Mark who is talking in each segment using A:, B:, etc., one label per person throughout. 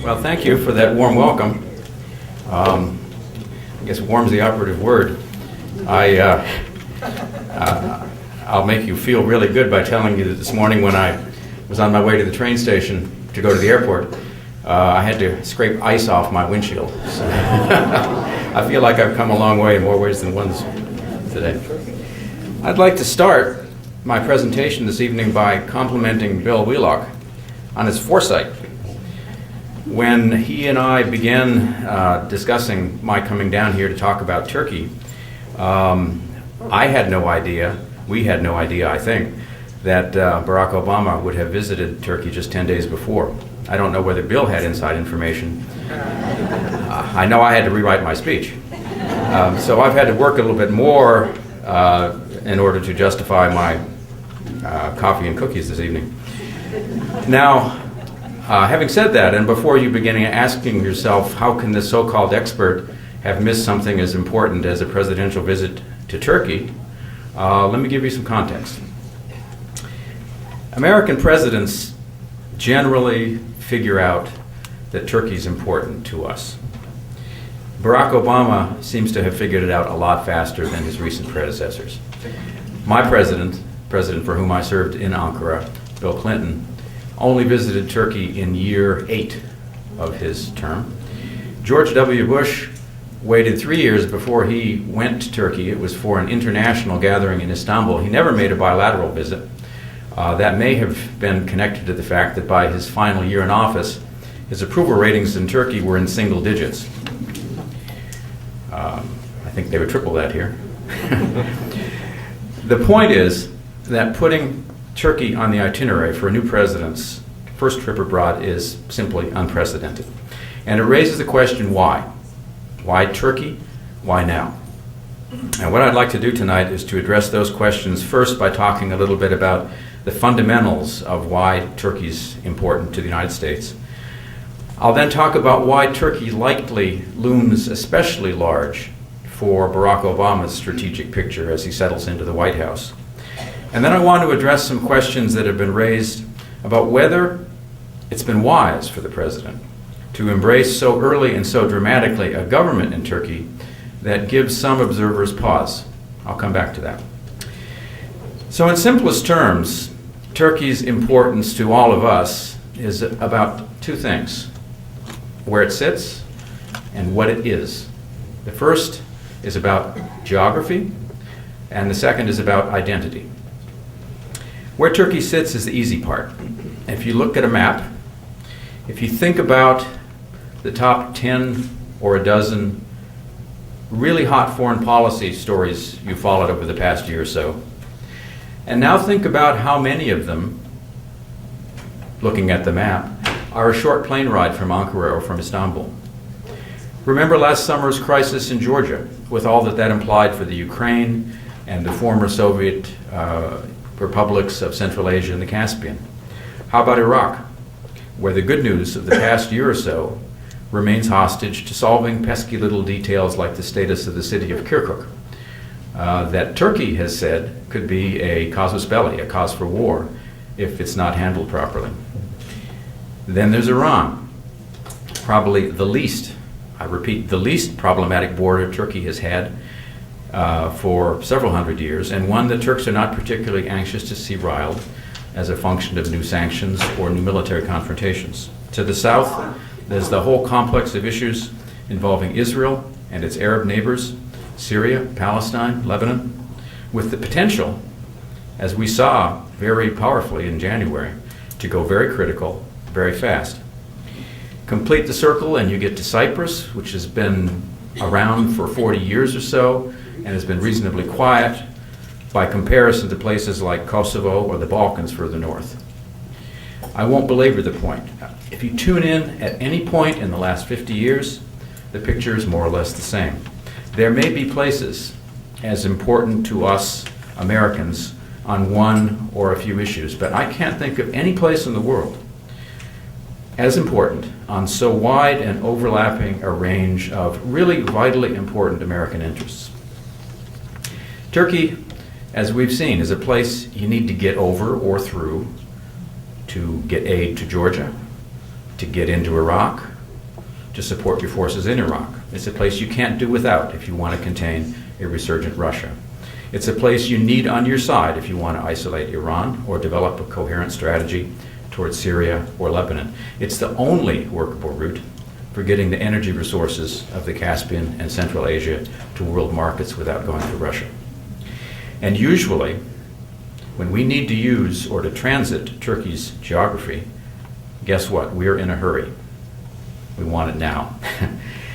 A: Well, thank you for that warm welcome. I guess warm's the operative word. I'll make you feel really good by telling you that this morning when I was on my way to the train station to go to the airport, I had to scrape ice off my windshield. So I feel like I've come a long way in more ways than one today. I'd like to start my presentation this evening by complimenting Bill Wheelock on his foresight. When he and I began discussing my coming down here to talk about Turkey, I had no idea, we had no idea, I think, that Barack Obama would have visited Turkey just 10 days before. I don't know whether Bill had inside information. I know I had to rewrite my speech. So I've had to work a little bit more in order to justify my coffee and cookies this evening. Now, having said that, and before you begin asking yourself, how can this so-called expert have missed something as important as a presidential visit to Turkey, let me give you some context. American presidents generally figure out that Turkey is important to us. Barack Obama seems to have figured it out a lot faster than his recent predecessors. My president for whom I served in Ankara, Bill Clinton, only visited Turkey in year 8 of his term. George W. Bush waited 3 years before he went to Turkey. It was for an international gathering in Istanbul. He never made a bilateral visit. That may have been connected to the fact that by his final year in office, his approval ratings in Turkey were in single digits. I think they would triple that here. The point is that putting Turkey on the itinerary for a new president's first trip abroad is simply unprecedented. And it raises the question, why? Why Turkey? Why now? And what I'd like to do tonight is to address those questions first by talking a little bit about the fundamentals of why Turkey's important to the United States. I'll then talk about why Turkey likely looms especially large for Barack Obama's strategic picture as he settles into the White House. And then I want to address some questions that have been raised about whether it's been wise for the president to embrace so early and so dramatically a government in Turkey that gives some observers pause. I'll come back to that. So in simplest terms, Turkey's importance to all of us is about two things: where it sits and what it is. The first is about geography, and the second is about identity. Where Turkey sits is the easy part. If you look at a map, if you think about the top 10 or a dozen really hot foreign policy stories you followed over the past year or so, and now think about how many of them, looking at the map, are a short plane ride from Ankara or from Istanbul. Remember last summer's crisis in Georgia, with all that that implied for the Ukraine and the former Soviet republics of Central Asia and the Caspian. How about Iraq, where the good news of the past year or so remains hostage to solving pesky little details like the status of the city of Kirkuk, that Turkey has said could be a casus belli, a cause for war, if it's not handled properly. Then there's Iran, probably the least, I repeat, the least problematic border Turkey has had for several hundred years, and one that Turks are not particularly anxious to see riled as a function of new sanctions or new military confrontations. To the south, there's the whole complex of issues involving Israel and its Arab neighbors, Syria, Palestine, Lebanon, with the potential, as we saw very powerfully in January, to go very critical, very fast. Complete the circle and you get to Cyprus, which has been around for 40 years or so and has been reasonably quiet by comparison to places like Kosovo or the Balkans further north. I won't belabor the point. If you tune in at any point in the last 50 years, the picture is more or less the same. There may be places as important to us Americans on one or a few issues, but I can't think of any place in the world as important on so wide and overlapping a range of really vitally important American interests. Turkey, as we've seen, is a place you need to get over or through to get aid to Georgia, to get into Iraq, to support your forces in Iraq. It's a place you can't do without if you want to contain a resurgent Russia. It's a place you need on your side if you want to isolate Iran or develop a coherent strategy towards Syria or Lebanon. It's the only workable route for getting the energy resources of the Caspian and Central Asia to world markets without going through Russia. And usually, when we need to use or to transit Turkey's geography, guess what? We're in a hurry. We want it now.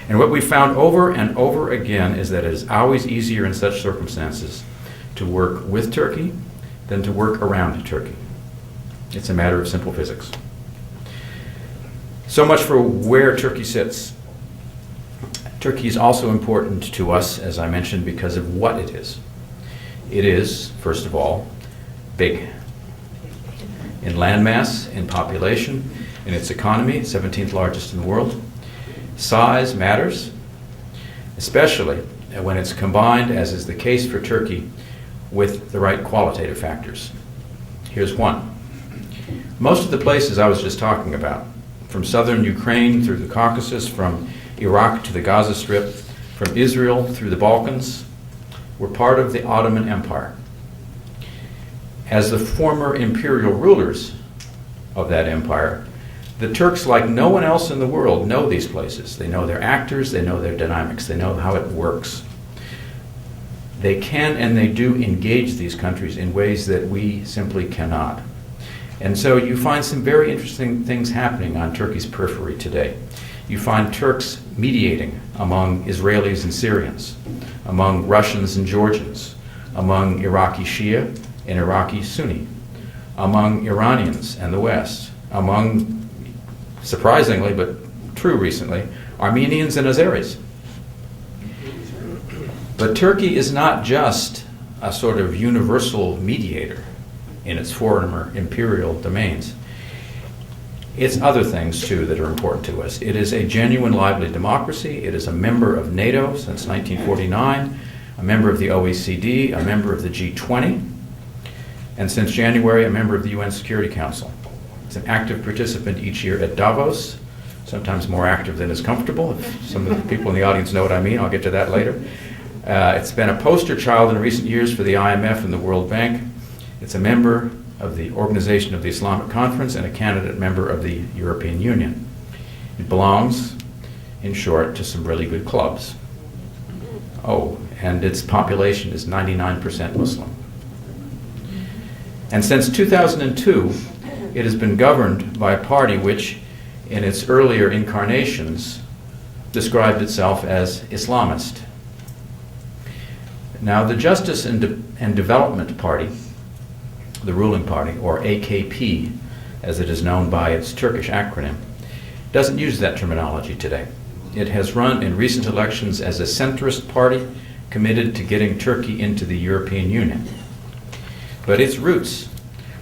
A: And what we found over and over again is that it is always easier in such circumstances to work with Turkey than to work around Turkey. It's a matter of simple physics. So much for where Turkey sits. Turkey is also important to us, as I mentioned, because of what it is. It is, first of all, big. In landmass, in population, in its economy, 17th largest in the world. Size matters, especially when it's combined, as is the case for Turkey, with the right qualitative factors. Here's one. Most of the places I was just talking about, from southern Ukraine through the Caucasus, from Iraq to the Gaza Strip, from Israel through the Balkans, were part of the Ottoman Empire. As the former imperial rulers of that empire, the Turks, like no one else in the world, know these places. They know their actors, they know their dynamics, they know how it works. They can and they do engage these countries in ways that we simply cannot. And so you find some very interesting things happening on Turkey's periphery today. You find Turks mediating among Israelis and Syrians, among Russians and Georgians, among Iraqi Shia and Iraqi Sunni, among Iranians and the West, among, surprisingly but true recently, Armenians and Azeris. But Turkey is not just a sort of universal mediator in its former imperial domains. It's other things, too, that are important to us. It is a genuine, lively democracy. It is a member of NATO since 1949, a member of the OECD, a member of the G20, and since January, a member of the UN Security Council. It's an active participant each year at Davos, sometimes more active than is comfortable. If some of the people in the audience know what I mean, I'll get to that later. It's been a poster child in recent years for the IMF and the World Bank. It's a member of the Organization of the Islamic Conference and a candidate member of the European Union. It belongs, in short, to some really good clubs. Oh, and its population is 99% Muslim. And since 2002, it has been governed by a party which, in its earlier incarnations, described itself as Islamist. Now, the Justice and Development Party, the ruling party, or AKP, as it is known by its Turkish acronym, doesn't use that terminology today. It has run in recent elections as a centrist party committed to getting Turkey into the European Union. But its roots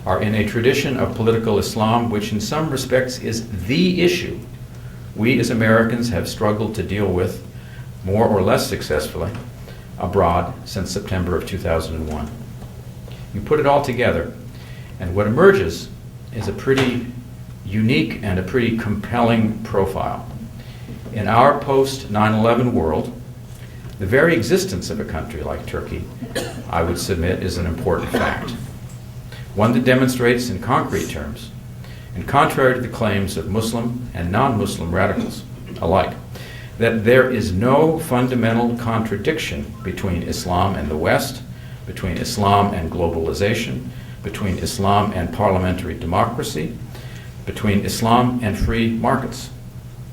A: are in a tradition of political Islam which in some respects is the issue we as Americans have struggled to deal with more or less successfully abroad since September of 2001. You put it all together, and what emerges is a pretty unique and a pretty compelling profile. In our post-9/11 world, the very existence of a country like Turkey, I would submit, is an important fact. One that demonstrates in concrete terms, and contrary to the claims of Muslim and non-Muslim radicals alike, that there is no fundamental contradiction between Islam and the West, between Islam and globalization, between Islam and parliamentary democracy, between Islam and free markets.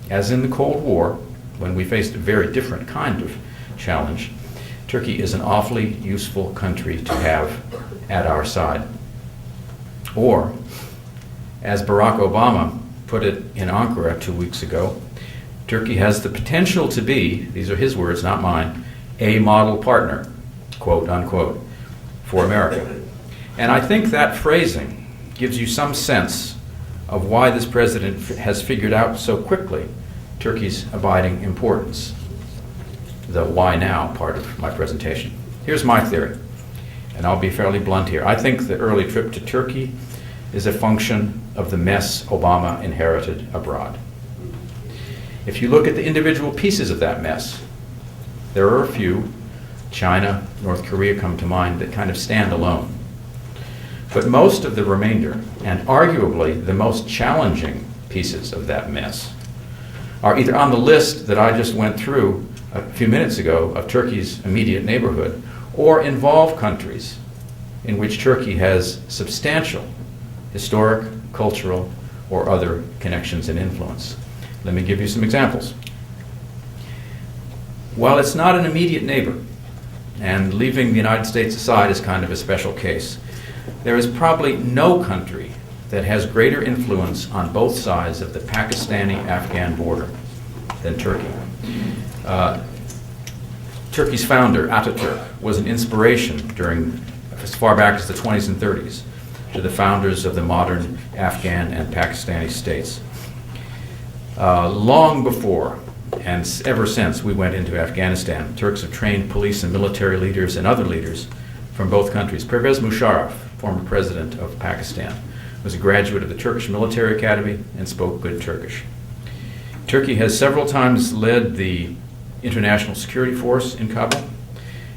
A: As in the Cold War, when we faced a very different kind of challenge, Turkey is an awfully useful country to have at our side. Or, as Barack Obama put it in Ankara 2 weeks ago, Turkey has the potential to be, these are his words, not mine, a model partner, quote unquote, for America. And I think that phrasing gives you some sense of why this president has figured out so quickly Turkey's abiding importance, the why now part of my presentation. Here's my theory, and I'll be fairly blunt here. I think the early trip to Turkey is a function of the mess Obama inherited abroad. If you look at the individual pieces of that mess, there are a few, China, North Korea come to mind, that kind of stand alone. But most of the remainder, and arguably the most challenging pieces of that mess, are either on the list that I just went through a few minutes ago of Turkey's immediate neighborhood, or involve countries in which Turkey has substantial historic, cultural, or other connections and influence. Let me give you some examples. While it's not an immediate neighbor, and leaving the United States aside is kind of a special case, there is probably no country that has greater influence on both sides of the Pakistani-Afghan border than Turkey. Turkey's founder, Ataturk, was an inspiration during as far back as the 20s and 30s to the founders of the modern Afghan and Pakistani states. Long before and ever since we went into Afghanistan, Turks have trained police and military leaders and other leaders from both countries. Pervez Musharraf, former president of Pakistan, was a graduate of the Turkish Military Academy and spoke good Turkish. Turkey has several times led the international security force in Kabul.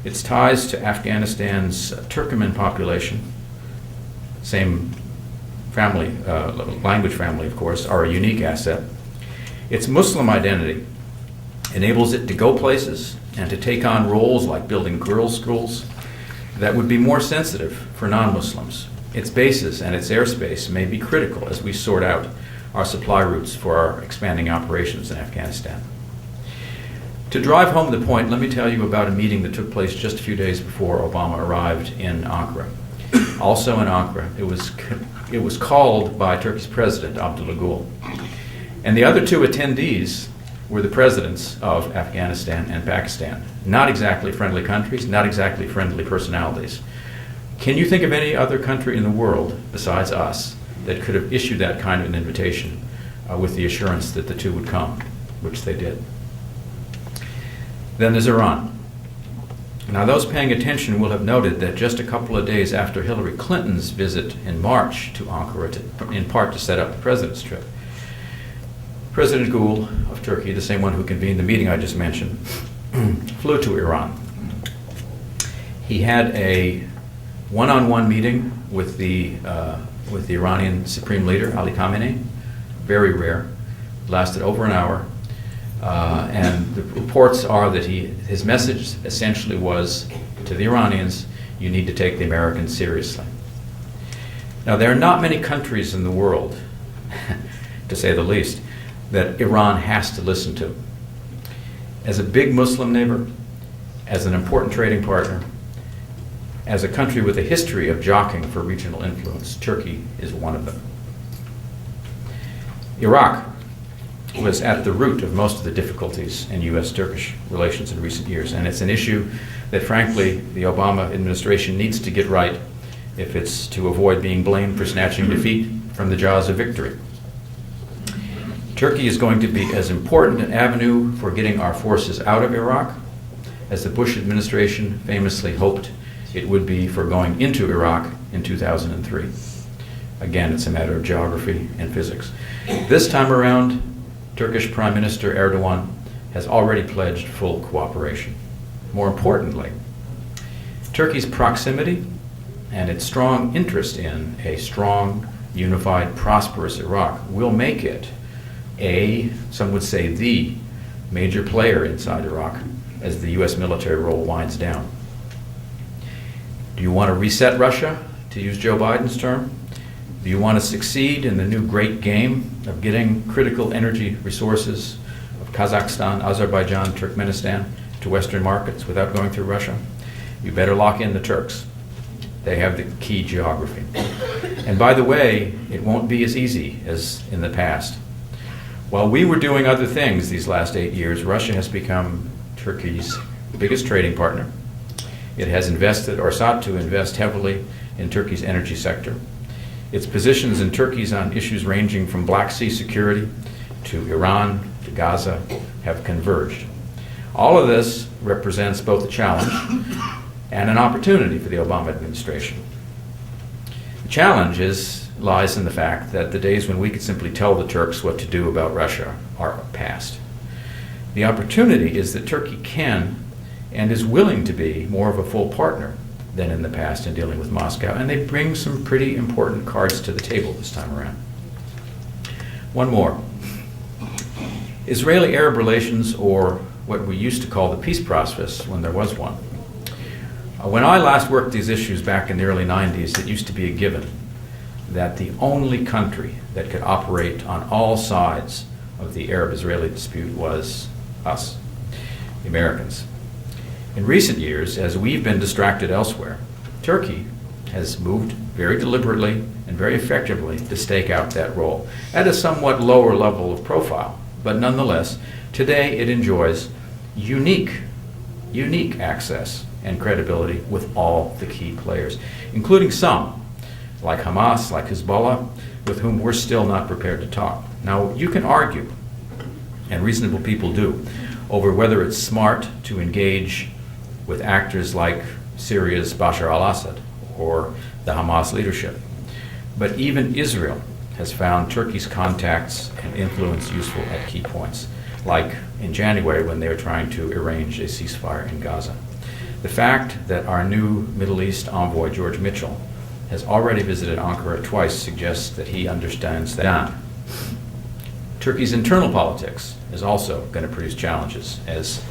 A: Its ties to Afghanistan's Turkmen population, same family, language family of course, are a unique asset. Its Muslim identity enables it to go places and to take on roles like building girls' schools that would be more sensitive for non-Muslims. Its bases and its airspace may be critical as we sort out our supply routes for our expanding operations in Afghanistan. To drive home the point, let me tell you about a meeting that took place just a few days before Obama arrived in Ankara. Also in Ankara, it was called by Turkey's president, Abdullah Gül. And the other two attendees were the presidents of Afghanistan and Pakistan. Not exactly friendly countries, not exactly friendly personalities. Can you think of any other country in the world besides us that could have issued that kind of an invitation with the assurance that the two would come, which they did? Then there's Iran. Now, those paying attention will have noted that just a couple of days after Hillary Clinton's visit in March to Ankara, in part to set up the president's trip, President Gül of Turkey, the same one who convened the meeting I just mentioned, flew to Iran. He had a one-on-one meeting with the Iranian Supreme Leader, Ali Khamenei, very rare, lasted over an hour, and the reports are that his message essentially was to the Iranians, you need to take the Americans seriously. Now, there are not many countries in the world, to say the least, that Iran has to listen to. As a big Muslim neighbor, as an important trading partner, as a country with a history of jockeying for regional influence, Turkey is one of them. Iraq was at the root of most of the difficulties in U.S.-Turkish relations in recent years, and it's an issue that, frankly, the Obama administration needs to get right if it's to avoid being blamed for snatching defeat from the jaws of victory. Turkey is going to be as important an avenue for getting our forces out of Iraq as the Bush administration famously hoped it would be for going into Iraq in 2003. Again, it's a matter of geography and physics. This time around, Turkish Prime Minister Erdogan has already pledged full cooperation. More importantly, Turkey's proximity and its strong interest in a strong, unified, prosperous Iraq will make it some would say the major player inside Iraq as the U.S. military role winds down. Do you want to reset Russia, to use Joe Biden's term? Do you want to succeed in the new great game of getting critical energy resources of Kazakhstan, Azerbaijan, Turkmenistan to Western markets without going through Russia? You better lock in the Turks. They have the key geography. And by the way, it won't be as easy as in the past. While we were doing other things these last 8 years, Russia has become Turkey's biggest trading partner. It has invested or sought to invest heavily in Turkey's energy sector. Its positions in Turkey on issues ranging from Black Sea security to Iran to Gaza have converged. All of this represents both a challenge and an opportunity for the Obama administration. The challenge lies in the fact that the days when we could simply tell the Turks what to do about Russia are past. The opportunity is that Turkey can and is willing to be more of a full partner than in the past in dealing with Moscow, and they bring some pretty important cards to the table this time around. One more. Israeli-Arab relations, or what we used to call the peace process when there was one. When I last worked these issues back in the early 90s, it used to be a given that the only country that could operate on all sides of the Arab-Israeli dispute was us, the Americans. In recent years, as we've been distracted elsewhere, Turkey has moved very deliberately and very effectively to stake out that role at a somewhat lower level of profile. But nonetheless, today it enjoys unique access and credibility with all the key players, including some, like Hamas, like Hezbollah, with whom we're still not prepared to talk. Now, you can argue, and reasonable people do, over whether it's smart to engage with actors like Syria's Bashar al-Assad or the Hamas leadership. But even Israel has found Turkey's contacts and influence useful at key points, like in January when they were trying to arrange a ceasefire in Gaza. The fact that our new Middle East envoy, George Mitchell, has already visited Ankara twice suggests that he understands that. Turkey's internal politics is also going to produce challenges as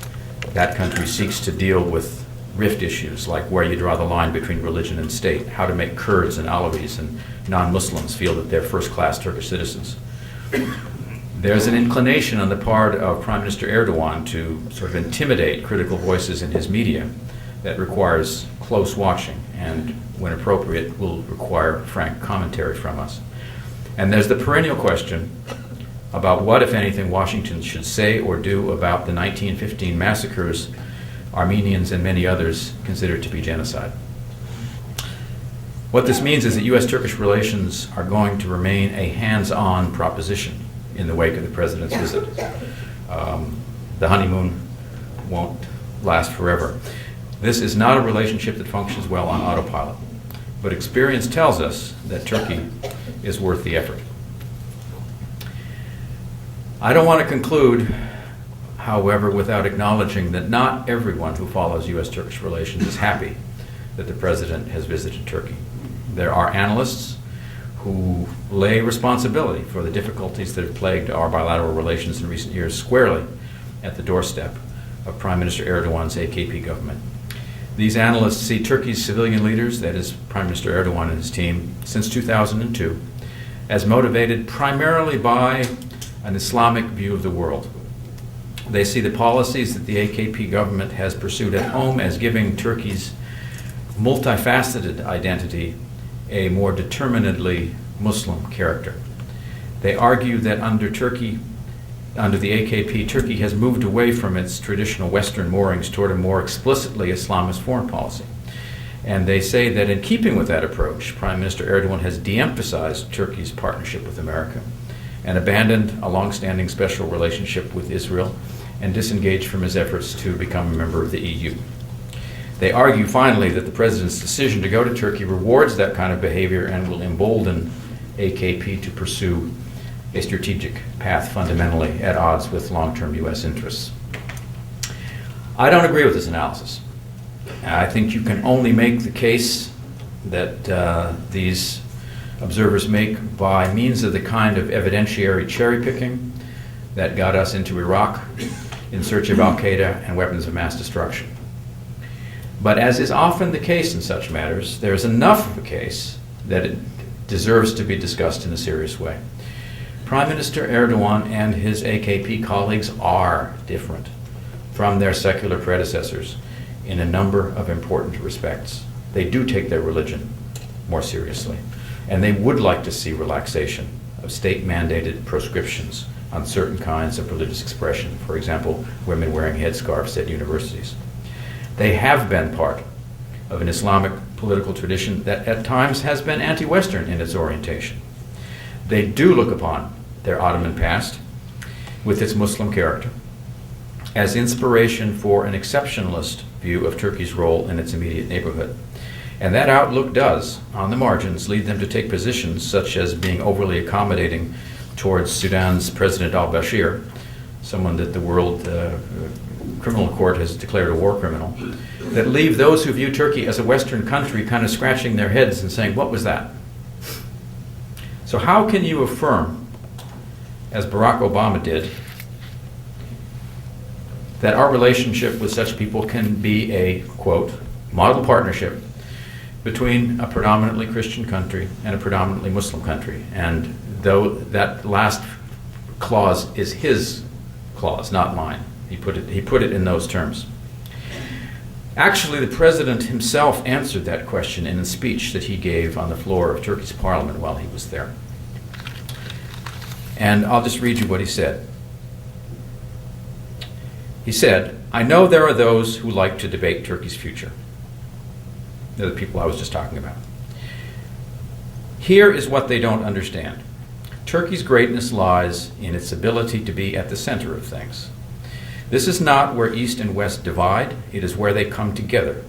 A: that country seeks to deal with rift issues like where you draw the line between religion and state, how to make Kurds and Alevis and non-Muslims feel that they're first-class Turkish citizens. There's an inclination on the part of Prime Minister Erdogan to sort of intimidate critical voices in his media that requires close watching and, when appropriate, will require frank commentary from us. And there's the perennial question about what, if anything, Washington should say or do about the 1915 massacres Armenians and many others considered to be genocide. What this means is that U.S.-Turkish relations are going to remain a hands-on proposition in the wake of the president's visit. The honeymoon won't last forever. This is not a relationship that functions well on autopilot, but experience tells us that Turkey is worth the effort. I don't want to conclude, however, without acknowledging that not everyone who follows U.S.-Turkish relations is happy that the president has visited Turkey. There are analysts who lay responsibility for the difficulties that have plagued our bilateral relations in recent years squarely at the doorstep of Prime Minister Erdogan's AKP government. These analysts see Turkey's civilian leaders, that is Prime Minister Erdogan and his team, since 2002, as motivated primarily by an Islamic view of the world. They see the policies that the AKP government has pursued at home as giving Turkey's multifaceted identity a more determinedly Muslim character. They argue that under the AKP, Turkey has moved away from its traditional Western moorings toward a more explicitly Islamist foreign policy. And they say that in keeping with that approach, Prime Minister Erdogan has de-emphasized Turkey's partnership with America and abandoned a long-standing special relationship with Israel and disengaged from his efforts to become a member of the EU. They argue, finally, that the president's decision to go to Turkey rewards that kind of behavior and will embolden AKP to pursue a strategic path fundamentally at odds with long-term U.S. interests. I don't agree with this analysis. I think you can only make the case that these observers make by means of the kind of evidentiary cherry-picking that got us into Iraq in search of al-Qaeda and weapons of mass destruction. But as is often the case in such matters, there is enough of a case that it deserves to be discussed in a serious way. Prime Minister Erdogan and his AKP colleagues are different from their secular predecessors in a number of important respects. They do take their religion more seriously, and they would like to see relaxation of state-mandated proscriptions on certain kinds of religious expression, for example, women wearing headscarves at universities. They have been part of an Islamic political tradition that at times has been anti-Western in its orientation. They do look upon their Ottoman past, with its Muslim character, as inspiration for an exceptionalist view of Turkey's role in its immediate neighborhood. And that outlook does, on the margins, lead them to take positions such as being overly accommodating towards Sudan's President al-Bashir, someone that the World Criminal Court has declared a war criminal, that leave those who view Turkey as a Western country kind of scratching their heads and saying, what was that? So how can you affirm, as Barack Obama did, that our relationship with such people can be a, quote, model partnership between a predominantly Christian country and a predominantly Muslim country? And though that last clause is his clause, not mine. He put it in those terms. Actually, the president himself answered that question in a speech that he gave on the floor of Turkey's parliament while he was there. And I'll just read you what he said. He said, "I know there are those who like to debate Turkey's future." They're the people I was just talking about. "Here is what they don't understand. Turkey's greatness lies in its ability to be at the center of things. This is not where East and West divide, it is where they come together.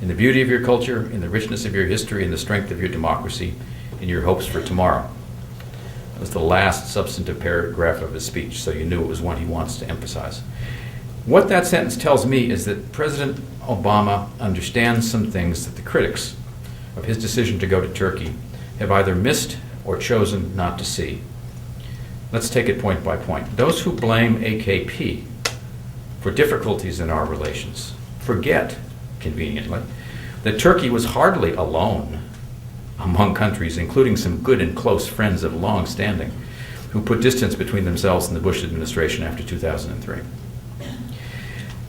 A: In the beauty of your culture, in the richness of your history, in the strength of your democracy, in your hopes for tomorrow." That was the last substantive paragraph of his speech, so you knew it was one he wants to emphasize. What that sentence tells me is that President Obama understands some things that the critics of his decision to go to Turkey have either missed or chosen not to see. Let's take it point by point. Those who blame AKP for difficulties in our relations forget, conveniently, that Turkey was hardly alone among countries, including some good and close friends of long standing, who put distance between themselves and the Bush administration after 2003.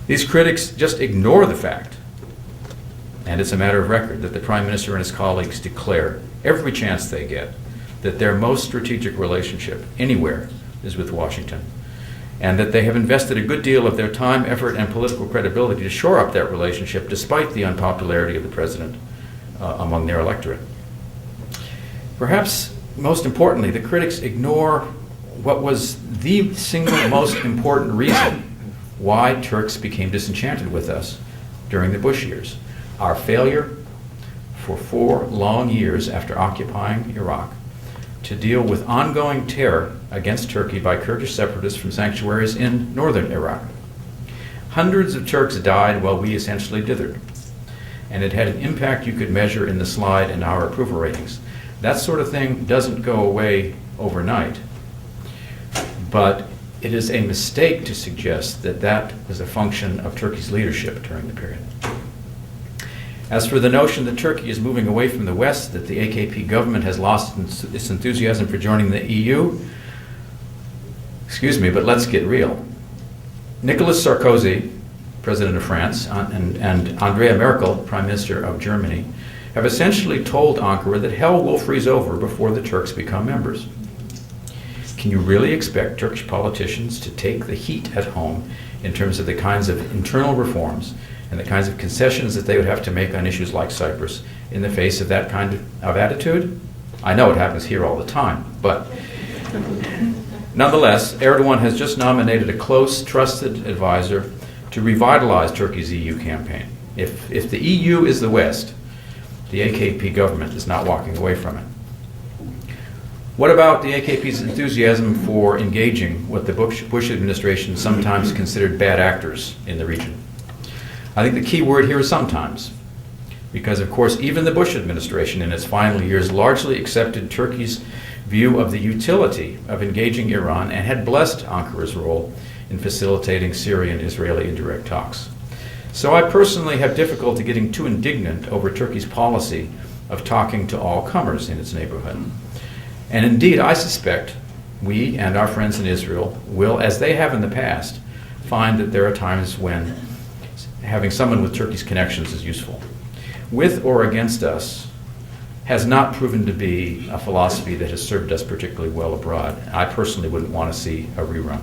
A: These critics just ignore the fact, and it's a matter of record, that the Prime Minister and his colleagues declare every chance they get that their most strategic relationship anywhere is with Washington, and that they have invested a good deal of their time, effort, and political credibility to shore up that relationship despite the unpopularity of the president among their electorate. Perhaps most importantly, the critics ignore what was the single most important reason why Turks became disenchanted with us during the Bush years: our failure for 4 long years after occupying Iraq to deal with ongoing terror against Turkey by Kurdish separatists from sanctuaries in northern Iraq. Hundreds of Turks died while we essentially dithered, and it had an impact you could measure in the slide in our approval ratings. That sort of thing doesn't go away overnight, but it is a mistake to suggest that that was a function of Turkey's leadership during the period. As for the notion that Turkey is moving away from the West, that the AKP government has lost its enthusiasm for joining the EU, excuse me, but let's get real. Nicolas Sarkozy, President of France, and Angela Merkel, Prime Minister of Germany, have essentially told Ankara that hell will freeze over before the Turks become members. Can you really expect Turkish politicians to take the heat at home in terms of the kinds of internal reforms and the kinds of concessions that they would have to make on issues like Cyprus in the face of that kind of attitude? I know it happens here all the time, but nonetheless, Erdogan has just nominated a close, trusted advisor to revitalize Turkey's EU campaign. If the EU is the West, the AKP government is not walking away from it. What about the AKP's enthusiasm for engaging what the Bush administration sometimes considered bad actors in the region? I think the key word here is sometimes, because of course even the Bush administration in its final years largely accepted Turkey's view of the utility of engaging Iran and had blessed Ankara's role in facilitating Syrian-Israeli indirect talks. So I personally have difficulty getting too indignant over Turkey's policy of talking to all comers in its neighborhood. And indeed, I suspect we and our friends in Israel will, as they have in the past, find that there are times when having someone with Turkey's connections is useful. With or against us has not proven to be a philosophy that has served us particularly well abroad. I personally wouldn't want to see a rerun.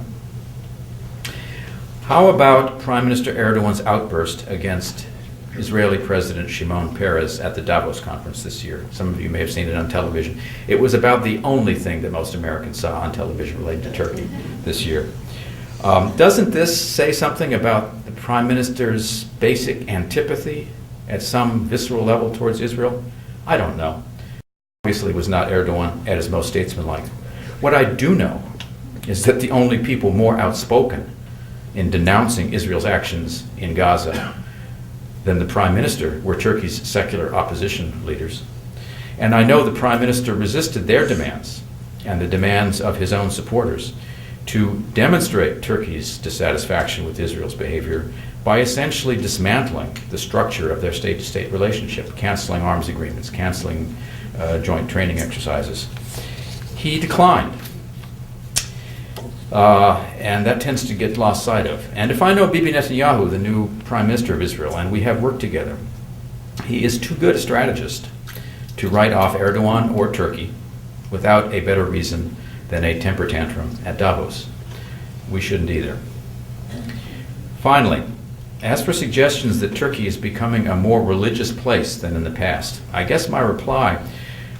A: How about Prime Minister Erdogan's outburst against Israeli President Shimon Peres at the Davos conference this year? Some of you may have seen it on television. It was about the only thing that most Americans saw on television related to Turkey this year. Doesn't this say something about the Prime Minister's basic antipathy at some visceral level towards Israel? I don't know. Obviously, it was not Erdogan at his most statesmanlike. What I do know is that the only people more outspoken in denouncing Israel's actions in Gaza than the Prime Minister were Turkey's secular opposition leaders. And I know the Prime Minister resisted their demands and the demands of his own supporters to demonstrate Turkey's dissatisfaction with Israel's behavior by essentially dismantling the structure of their state-to-state relationship, canceling arms agreements, canceling joint training exercises. He declined. And that tends to get lost sight of. And if I know Bibi Netanyahu, the new Prime Minister of Israel, and we have worked together, he is too good a strategist to write off Erdogan or Turkey without a better reason than a temper tantrum at Davos. We shouldn't either. Finally, as for suggestions that Turkey is becoming a more religious place than in the past, I guess my reply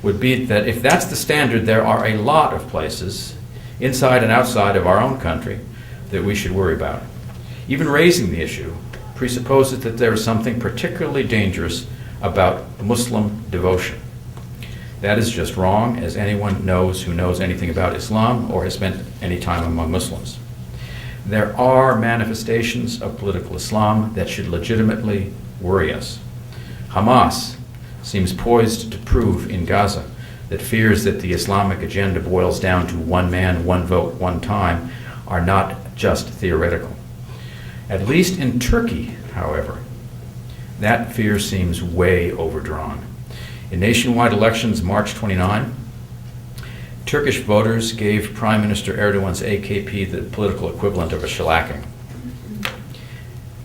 A: would be that if that's the standard, there are a lot of places inside and outside of our own country that we should worry about. Even raising the issue presupposes that there is something particularly dangerous about Muslim devotion. That is just wrong, as anyone knows who knows anything about Islam or has spent any time among Muslims. There are manifestations of political Islam that should legitimately worry us. Hamas seems poised to prove in Gaza that fears that the Islamic agenda boils down to one man, one vote, one time are not just theoretical. At least in Turkey, however, that fear seems way overdrawn. In nationwide elections March 29, Turkish voters gave Prime Minister Erdogan's AKP the political equivalent of a shellacking.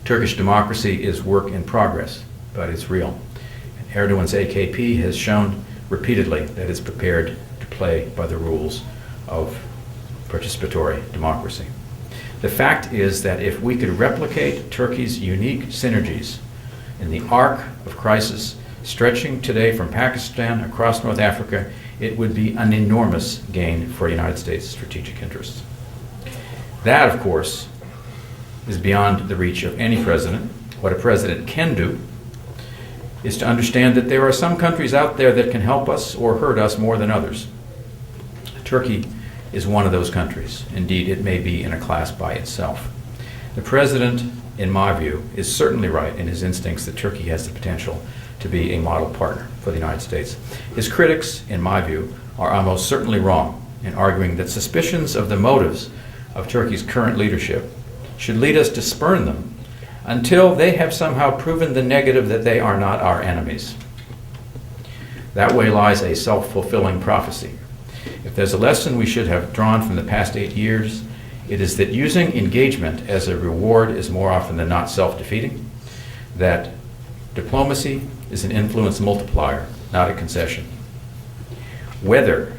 A: Turkish democracy is work in progress, but it's real. Erdogan's AKP has shown repeatedly that it's prepared to play by the rules of participatory democracy. The fact is that if we could replicate Turkey's unique synergies in the arc of crisis stretching today from Pakistan across North Africa, it would be an enormous gain for United States strategic interests. That, of course, is beyond the reach of any president. What a president can do is to understand that there are some countries out there that can help us or hurt us more than others. Turkey is one of those countries. Indeed, it may be in a class by itself. The president, in my view, is certainly right in his instincts that Turkey has the potential to be a model partner for the United States. His critics, in my view, are almost certainly wrong in arguing that suspicions of the motives of Turkey's current leadership should lead us to spurn them until they have somehow proven the negative that they are not our enemies. That way lies a self-fulfilling prophecy. If there's a lesson we should have drawn from the past 8 years, it is that using engagement as a reward is more often than not self-defeating, that diplomacy is an influence multiplier, not a concession. Whether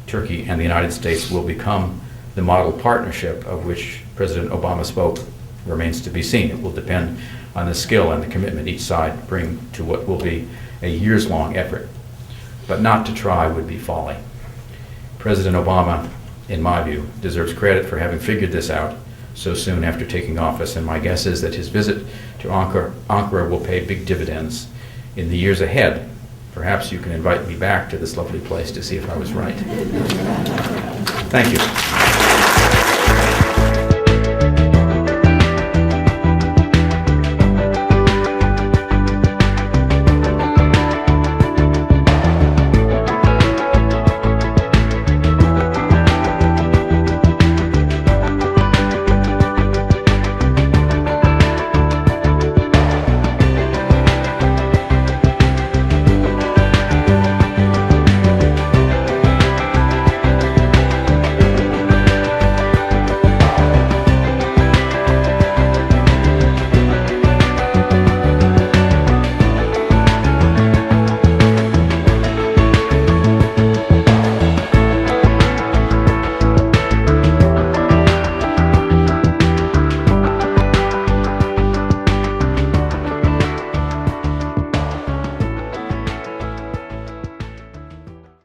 A: Turkey and the United States will become the model partnership of which President Obama spoke remains to be seen. It will depend on the skill and the commitment each side bring to what will be a years-long effort. But not to try would be folly. President Obama, in my view, deserves credit for having figured this out so soon after taking office, and my guess is that his visit to Ankara will pay big dividends in the years ahead. Perhaps you can invite me back to this lovely place to see if I was right. Thank you.